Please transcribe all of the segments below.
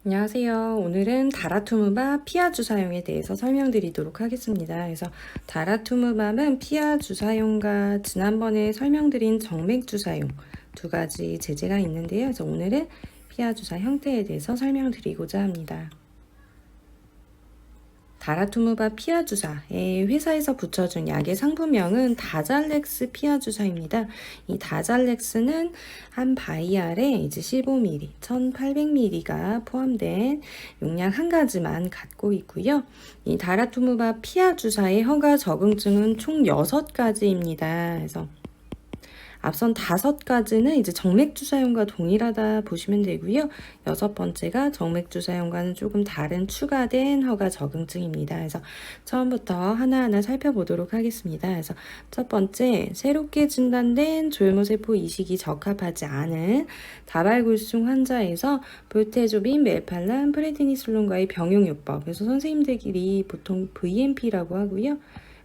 안녕하세요. 오늘은 다라투무밥 피하 주사용에 대해서 설명드리도록 하겠습니다. 그래서 다라투무밥은 피하 주사용과 지난번에 설명드린 정맥 주사용 두 가지 제재가 있는데요. 그래서 오늘은 피하 주사 형태에 대해서 설명드리고자 합니다. 다라투무밥 피하 주사에 회사에서 붙여준 약의 상품명은 다잘렉스 피하 주사입니다. 이 다잘렉스는 한 바이알에 이제 15ml, 1800ml가 포함된 용량 한 가지만 갖고 있고요. 이 다라투무밥 피하 주사의 허가 적응증은 총 6가지입니다. 그래서 앞선 5가지는 이제 정맥주사용과 동일하다 보시면 되고요. 6번째가 정맥주사용과는 조금 다른 추가된 허가 적응증입니다. 그래서 처음부터 하나하나 살펴보도록 하겠습니다. 그래서 첫 번째, 새롭게 진단된 조혈모세포 이식이 적합하지 않은 다발굴승 환자에서 볼테조빈, 멜팔람, 프레드니솔론과의 병용요법. 그래서 선생님들끼리 보통 VMP라고 하고요.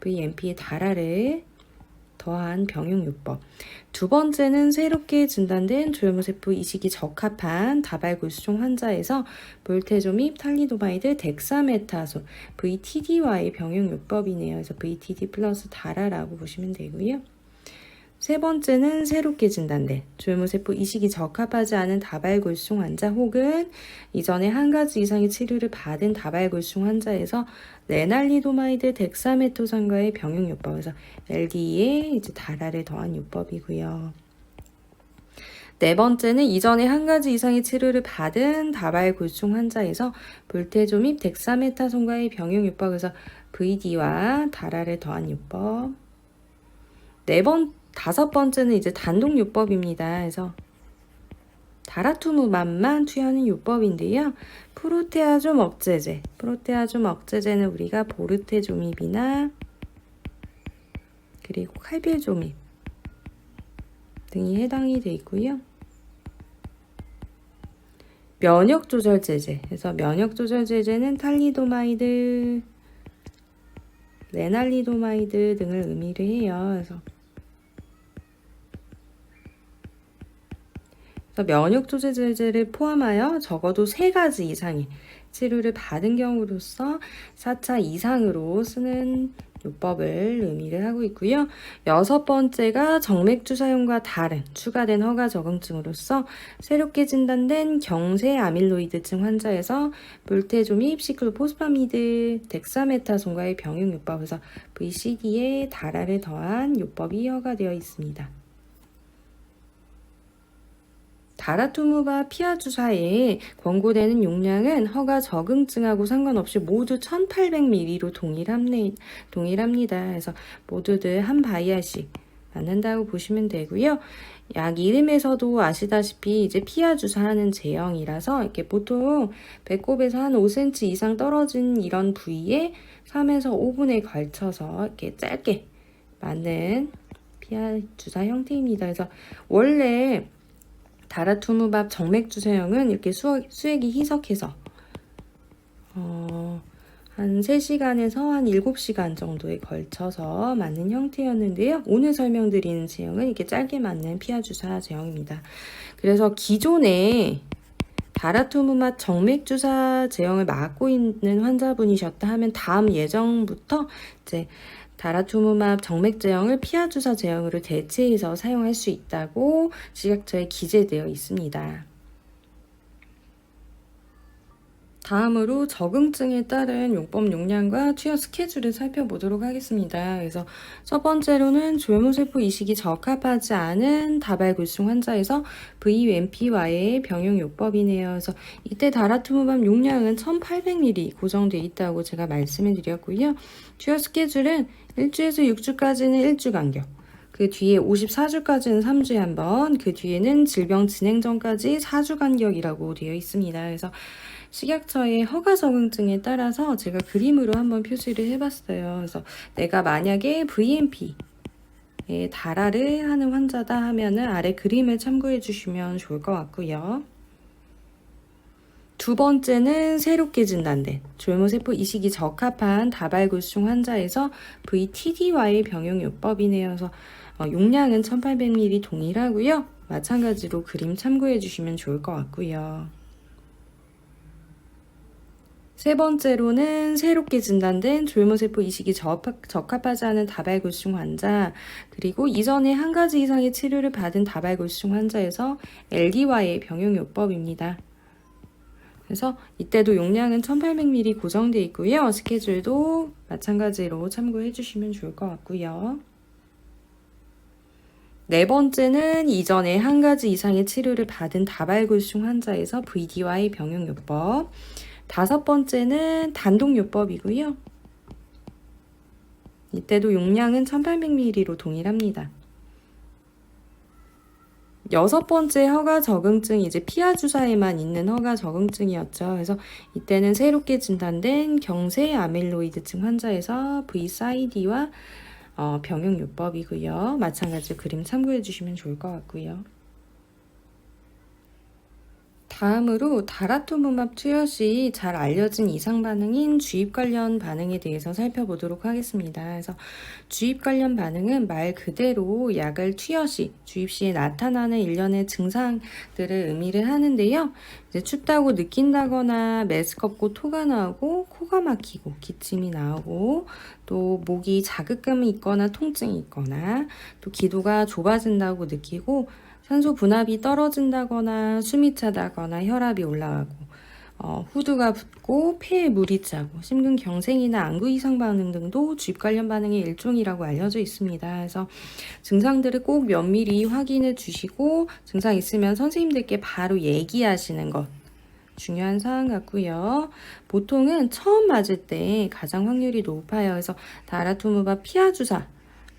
VMP의 달아를 더한 병용요법. 두 번째는 새롭게 진단된 조혈모세포 이식이 적합한 다발굴수종 환자에서 볼테조밉, 탈리도마이드, 덱사메타솔, VTD와의 병용요법이네요. 그래서 VTD 플러스 다라라고 보시면 되고요. 세 번째는 새롭게 진단된 조혈모세포 이식이 적합하지 않은 다발골수종 환자 혹은 이전에 한 가지 이상의 치료를 받은 다발골수종 환자에서 레날리도마이드, 덱사메토산과의 병용요법에서 LD에 이제 다라를 더한 요법이고요. 네 번째는 이전에 한 가지 이상의 치료를 받은 다발골수종 환자에서 볼테조밉, 덱사메타손과의 병용요법에서 VD와 다라를 더한 요법. 다섯 번째는 이제 단독요법입니다. 그래서 다라투무밥만 투여하는 요법인데요. 프로테아좀 억제제. 프로테아좀 억제제는 우리가 보르테조밉이나 그리고 칼빌조밉 등이 해당이 되어 있고요. 면역조절제제. 그래서 면역조절제제는 탈리도마이드, 레날리도마이드 등을 의미를 해요. 그래서 면역조절제제를 포함하여 적어도 3가지 이상의 치료를 받은 경우로서 4차 이상으로 쓰는 요법을 의미를 하고 있고요. 6번째가 정맥주사용과 다른 추가된 허가 적응증으로서 새롭게 진단된 경세 아밀로이드증 환자에서 볼테조밉, 시클로포스파미드, 덱사메타손과의 병용 요법에서 VCD에 다라를 더한 요법이 허가되어 있습니다. 다라투무밥 피하 주사에 권고되는 용량은 허가 적응증하고 상관없이 모두 1800ml로 동일합니다. 그래서 모두들 한 바이알씩 맞는다고 보시면 되고요. 약 이름에서도 아시다시피 이제 피하 주사하는 제형이라서 이렇게 보통 배꼽에서 한 5cm 이상 떨어진 이런 부위에 3에서 5분에 걸쳐서 이렇게 짧게 맞는 피하 주사 형태입니다. 그래서 원래 다라투무밥 정맥주사용은 이렇게 수액이 희석해서 한 3시간에서 한 7시간 정도에 걸쳐서 맞는 형태였는데요. 오늘 설명드리는 제형은 이렇게 짧게 맞는 피하주사 제형입니다. 그래서 기존에 다라투무밥 정맥주사 제형을 맞고 있는 환자분이셨다 하면 다음 예정부터 이제 다라투무밥 정맥 제형을 피하 주사 제형으로 대체해서 사용할 수 있다고 식약처에 기재되어 있습니다. 다음으로 적응증에 따른 용법 용량과 투여 스케줄을 살펴보도록 하겠습니다. 그래서 첫 번째로는 조혈모세포 이식이 적합하지 않은 다발굴승 환자에서 VMP와의 병용 요법이네요. 그래서 이때 다라투무밥 용량은 1800ml 고정되어 있다고 제가 말씀을 드렸고요. 투여 스케줄은 1주에서 6주까지는 1주 간격, 그 뒤에 54주까지는 3주에 한 번, 그 뒤에는 질병 진행 전까지 4주 간격이라고 되어 있습니다. 그래서 식약처의 허가 적응증에 따라서 제가 그림으로 한번 표시를 해봤어요. 그래서 내가 만약에 VMP에 다라를 하는 환자다 하면은 아래 그림을 참고해 주시면 좋을 것 같고요. 두 번째는 새롭게 진단된 조혈모세포 이식이 적합한 다발굴승 환자에서 VTD와의 병용 요법이네요. 그래서 용량은 1800ml 동일하고요. 마찬가지로 그림 참고해 주시면 좋을 것 같고요. 세 번째로는 새롭게 진단된 조혈모세포 이식이 적합하지 않은 다발골수증 환자, 그리고 이전에 한 가지 이상의 치료를 받은 다발골수증 환자에서 LD와의 병용요법입니다. 그래서 이때도 용량은 1800ml 고정되어 있고요. 스케줄도 마찬가지로 참고해 주시면 좋을 것 같고요. 네 번째는 이전에 한 가지 이상의 치료를 받은 다발골수증 환자에서 VD와의 병용요법. 다섯 번째는 단독요법이고요. 이때도 용량은 1800ml로 동일합니다. 여섯 번째 허가 적응증이 이제 피하 주사에만 있는 허가 적응증이었죠. 그래서 이때는 새롭게 진단된 경쇄 아밀로이드증 환자에서 VSID와 병용요법이고요. 마찬가지로 그림 참고해 주시면 좋을 것 같고요. 다음으로 다라투무맙 투여 시 잘 알려진 이상 반응인 주입 관련 반응에 대해서 살펴보도록 하겠습니다. 그래서 주입 관련 반응은 말 그대로 약을 투여 시, 주입 시에 나타나는 일련의 증상들을 의미를 하는데요. 이제 춥다고 느낀다거나 메스껍고 토가 나오고 코가 막히고 기침이 나오고 또 목이 자극감이 있거나 통증이 있거나 또 기도가 좁아진다고 느끼고 산소 분압이 떨어진다거나 숨이 차다거나 혈압이 올라가고 후두가 붓고 폐에 물이 차고 심근경색이나 안구 이상 반응 등도 주입 관련 반응의 일종이라고 알려져 있습니다. 그래서 증상들을 꼭 면밀히 확인해 주시고 증상 있으면 선생님들께 바로 얘기하시는 것 중요한 사항 같고요. 보통은 처음 맞을 때 가장 확률이 높아요. 그래서 다라투무바 피하 주사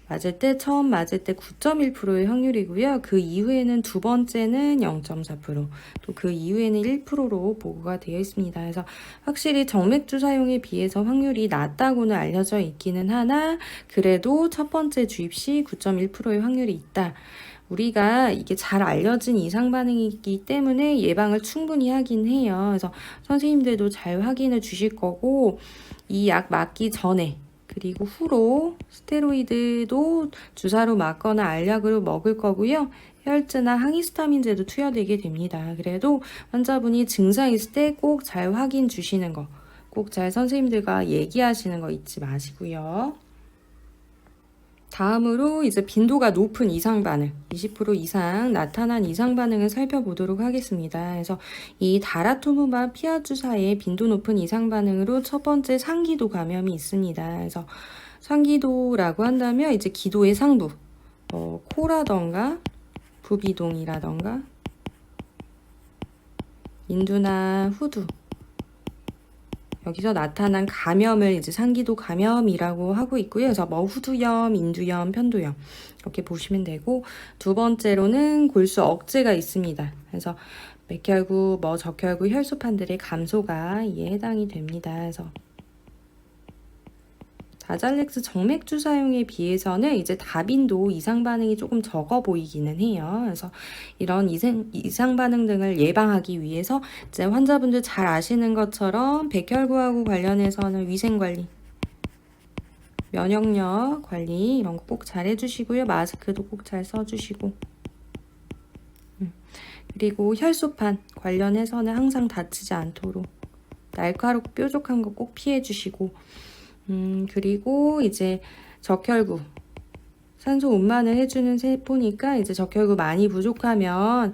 맞을 때 처음 맞을 때 9.1%의 확률이고요. 그 이후에는 두 번째는 0.4%, 또 그 이후에는 1%로 보고가 되어 있습니다. 그래서 확실히 정맥주 사용에 비해서 확률이 낮다고는 알려져 있기는 하나 그래도 첫 번째 주입 시 9.1%의 확률이 있다. 우리가 이게 잘 알려진 이상 반응이기 때문에 예방을 충분히 하긴 해요. 그래서 선생님들도 잘 확인해 주실 거고 이 약 맞기 전에 그리고 후로 스테로이드도 주사로 맞거나 알약으로 먹을 거고요. 혈증나 항히스타민제도 투여되게 됩니다. 그래도 환자분이 증상 있을 때 꼭 잘 확인 주시는 거, 꼭 잘 선생님들과 얘기하시는 거 잊지 마시고요. 다음으로 이제 빈도가 높은 이상 반응, 20% 이상 나타난 이상 반응을 살펴보도록 하겠습니다. 그래서 이 다라투무마 피하 주사의 빈도 높은 이상 반응으로 첫 번째 상기도 감염이 있습니다. 그래서 상기도라고 한다면 이제 기도의 상부, 코라던가 부비동이라던가 인두나 후두 여기서 나타난 감염을 이제 상기도 감염이라고 하고 있고요. 그래서 후두염, 인두염, 편도염 이렇게 보시면 되고 두 번째로는 골수 억제가 있습니다. 그래서 맥혈구, 적혈구, 혈소판들의 감소가 이에 해당이 됩니다. 그래서 다잘렉스 정맥주 사용에 비해서는 이제 다빈도 이상 반응이 조금 적어 보이기는 해요. 그래서 이런 이상 반응 등을 예방하기 위해서 이제 환자분들 잘 아시는 것처럼 백혈구하고 관련해서는 위생 관리, 면역력 관리 이런 거 꼭 잘 해주시고요. 마스크도 꼭 잘 써주시고 그리고 혈소판 관련해서는 항상 다치지 않도록 날카롭고 뾰족한 거 꼭 피해 주시고 그리고 이제 적혈구 산소 운반을 해주는 세포니까 이제 적혈구 많이 부족하면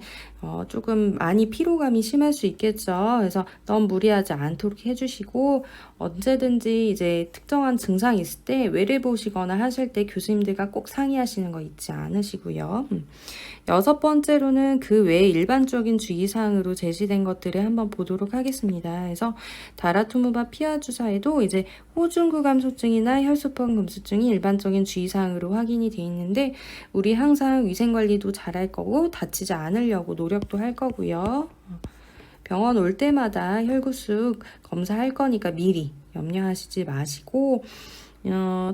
조금 많이 피로감이 심할 수 있겠죠. 그래서 너무 무리하지 않도록 해주시고 언제든지 이제 특정한 증상이 있을 때 외래 보시거나 하실 때 교수님들과 꼭 상의하시는 거 잊지 않으시고요. 여섯 번째로는 그 외에 일반적인 주의사항으로 제시된 것들을 한번 보도록 하겠습니다. 그래서 다라투무바 피하 주사에도 이제 호중구 감소증이나 혈소판 감소증이 일반적인 주의사항으로 확인이 돼 있는데 우리 항상 위생관리도 잘할 거고 다치지 않으려고 노력도 할 거고요. 병원 올 때마다 혈구수 검사할 거니까 미리 염려하시지 마시고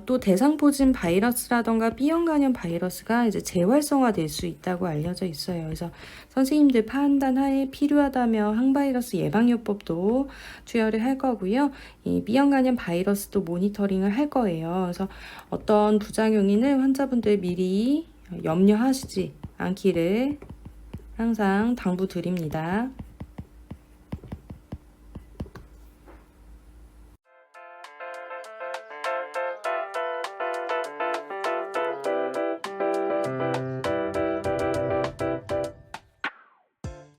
또 대상포진 바이러스라던가 B형 간염 바이러스가 이제 재활성화될 수 있다고 알려져 있어요. 그래서 선생님들 판단하에 필요하다면 항바이러스 예방요법도 투여를 할 거고요. 이 B형 간염 바이러스도 모니터링을 할 거예요. 그래서 어떤 부작용이는 환자분들 미리 염려하시지 않기를 항상 당부드립니다.